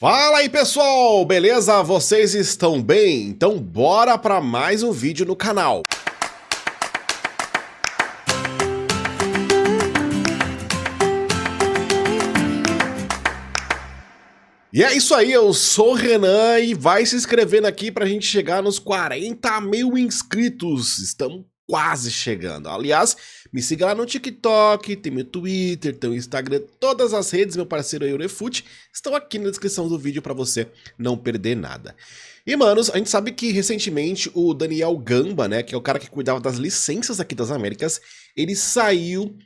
Fala aí pessoal, beleza? Vocês estão bem? Então bora para mais um vídeo no canal. E é isso aí, eu sou o Renan e vai se inscrevendo aqui pra gente chegar nos 40 mil inscritos. Estamos quase chegando. Aliás, me siga lá no TikTok, tem meu Twitter, tem o Instagram, todas as redes, meu parceiro aí, o Refute, estão aqui na descrição do vídeo pra você não perder nada. E manos, a gente sabe que recentemente o Daniel Gamba, né, que é o cara que cuidava das licenças aqui das Américas, ele saiu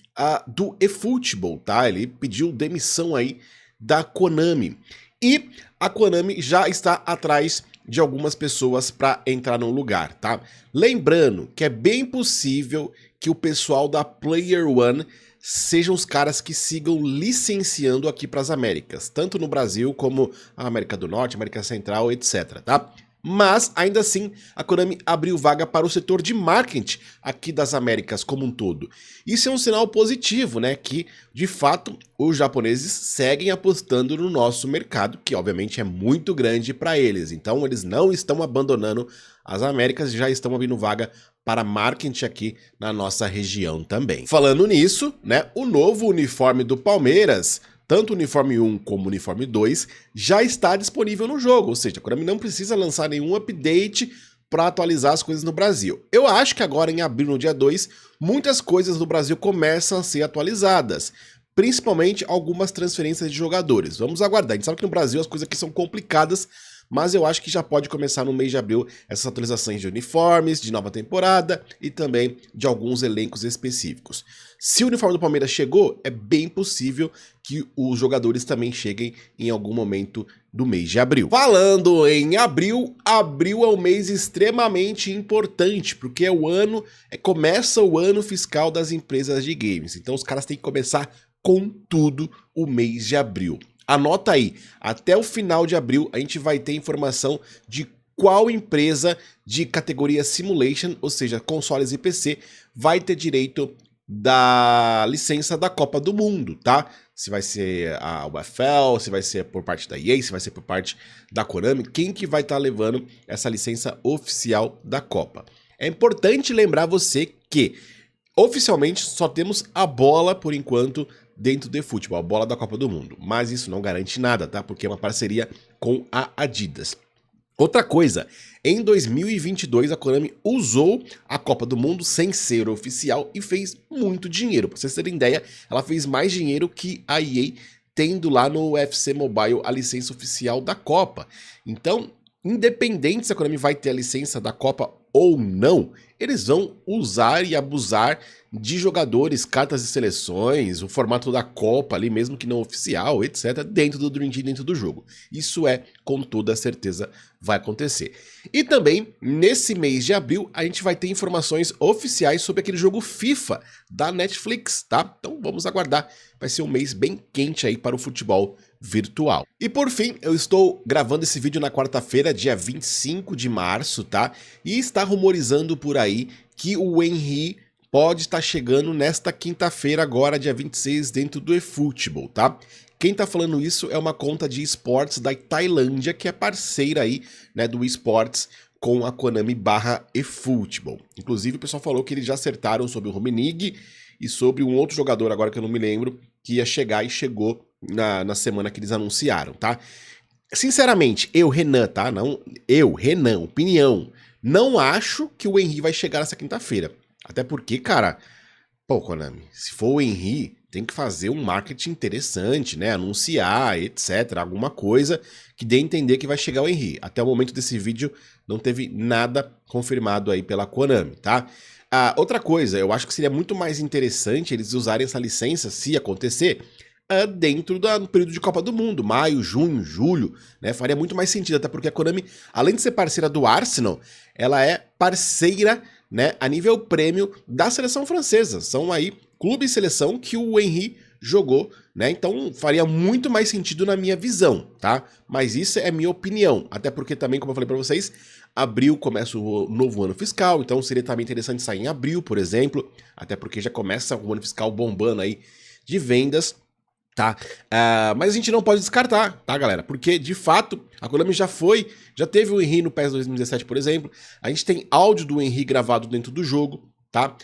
do eFootball, tá? Ele pediu demissão aí da Konami. E a Konami já está atrás de algumas pessoas para entrar no lugar, tá? Lembrando que é bem possível que o pessoal da Player One sejam os caras que sigam licenciando aqui para as Américas, tanto no Brasil como a América do Norte, América Central, etc, tá? Mas, ainda assim, a Konami abriu vaga para o setor de marketing aqui das Américas como um todo. Isso é um sinal positivo, né? Que, de fato, os japoneses seguem apostando no nosso mercado, que obviamente é muito grande para eles. Então, eles não estão abandonando as Américas e já estão abrindo vaga para marketing aqui na nossa região também. Falando nisso, né? O novo uniforme do Palmeiras, tanto o uniforme 1 como o uniforme 2, já está disponível no jogo, ou seja, a Konami não precisa lançar nenhum update para atualizar as coisas no Brasil. Eu acho que agora em abril, no dia 2, muitas coisas no Brasil começam a ser atualizadas, principalmente algumas transferências de jogadores. Vamos aguardar, a gente sabe que no Brasil as coisas aqui são complicadas, mas eu acho que já pode começar no mês de abril essas atualizações de uniformes, de nova temporada e também de alguns elencos específicos. Se o uniforme do Palmeiras chegou, é bem possível que os jogadores também cheguem em algum momento do mês de abril. Falando em abril, abril é um mês extremamente importante, porque começa o ano fiscal das empresas de games, então os caras têm que começar com tudo o mês de abril. Anota aí, até o final de abril a gente vai ter informação de qual empresa de categoria Simulation, ou seja, consoles e PC, vai ter direito da licença da Copa do Mundo, tá? Se vai ser a UFL, se vai ser por parte da EA, se vai ser por parte da Konami, quem que vai estar levando essa licença oficial da Copa. É importante lembrar você que oficialmente só temos a bola por enquanto dentro do eFootball, a bola da Copa do Mundo, mas isso não garante nada, tá? Porque é uma parceria com a Adidas. Outra coisa, em 2022 a Konami usou a Copa do Mundo sem ser oficial e fez muito dinheiro. Pra vocês terem ideia, ela fez mais dinheiro que a EA tendo lá no UFC Mobile a licença oficial da Copa. Então, independente se a Konami vai ter a licença da Copa ou não, eles vão usar e abusar de jogadores, cartas de seleções, o formato da Copa ali, mesmo que não oficial, etc, dentro do Dream Team, dentro do jogo. Isso com toda certeza, vai acontecer. E também, nesse mês de abril, a gente vai ter informações oficiais sobre aquele jogo FIFA da Netflix, tá? Então vamos aguardar, vai ser um mês bem quente aí para o futebol virtual. E por fim, eu estou gravando esse vídeo na quarta-feira, dia 25 de março, tá? E está rumorizando por aí que o Henry pode estar chegando nesta quinta-feira agora, dia 26, dentro do eFootball, tá? Quem tá falando isso é uma conta de esportes da Tailândia, que é parceira aí, né, do esportes com a Konami /eFootball. Inclusive o pessoal falou que eles já acertaram sobre o Rummenigge e sobre um outro jogador agora que eu não me lembro, que ia chegar e chegou na semana que eles anunciaram, tá? Sinceramente, Renan, tá? Renan, opinião, não acho que o Henry vai chegar nessa quinta-feira. Até porque, cara, pô, Konami, se for o Henry, tem que fazer um marketing interessante, né? Anunciar, etc. Alguma coisa que dê a entender que vai chegar o Henry. Até o momento desse vídeo não teve nada confirmado aí pela Konami, tá? Outra coisa, eu acho que seria muito mais interessante eles usarem essa licença, se acontecer, dentro do período de Copa do Mundo, maio, junho, julho, né? Faria muito mais sentido, até porque a Konami, além de ser parceira do Arsenal, ela é parceira, né, a nível prêmio da seleção francesa. São aí clube e seleção que o Henry jogou, né? Então faria muito mais sentido na minha visão, tá? Mas isso é minha opinião, até porque também, como eu falei pra vocês, abril começa o novo ano fiscal, então seria também interessante sair em abril, por exemplo, até porque já começa o ano fiscal bombando aí de vendas. tá? Mas a gente não pode descartar, tá, galera? Porque, de fato, a Konami já teve o Henry no PES 2017, por exemplo. A gente tem áudio do Henry gravado dentro do jogo, tá?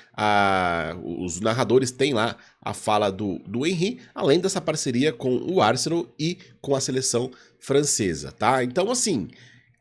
Os narradores têm lá a fala do Henry, além dessa parceria com o Arsenal e com a seleção francesa, tá? Então, assim,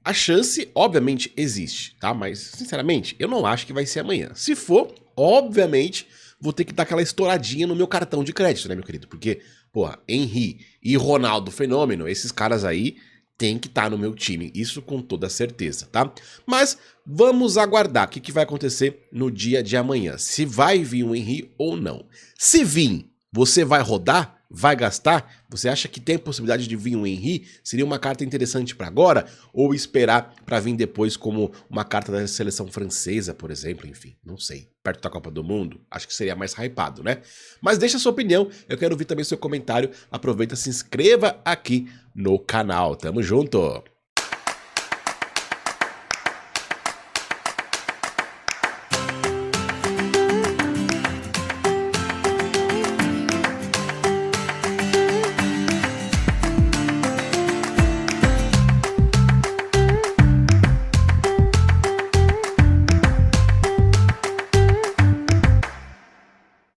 a chance, obviamente, existe, tá? Mas, sinceramente, eu não acho que vai ser amanhã. Se for, obviamente, vou ter que dar aquela estouradinha no meu cartão de crédito, né, meu querido? Porque, porra, Henry e Ronaldo Fenômeno, esses caras aí tem que estar no meu time, isso com toda certeza, tá? Mas vamos aguardar o que vai acontecer no dia de amanhã, se vai vir um Henry ou não. Se vir, você vai rodar? Vai gastar? Você acha que tem possibilidade de vir um Henry? Seria uma carta interessante para agora? Ou esperar para vir depois como uma carta da seleção francesa, por exemplo? Enfim, não sei. Perto da Copa do Mundo? Acho que seria mais hypado, né? Mas deixa a sua opinião, eu quero ouvir também seu comentário. Aproveita, se inscreva aqui no canal. Tamo junto!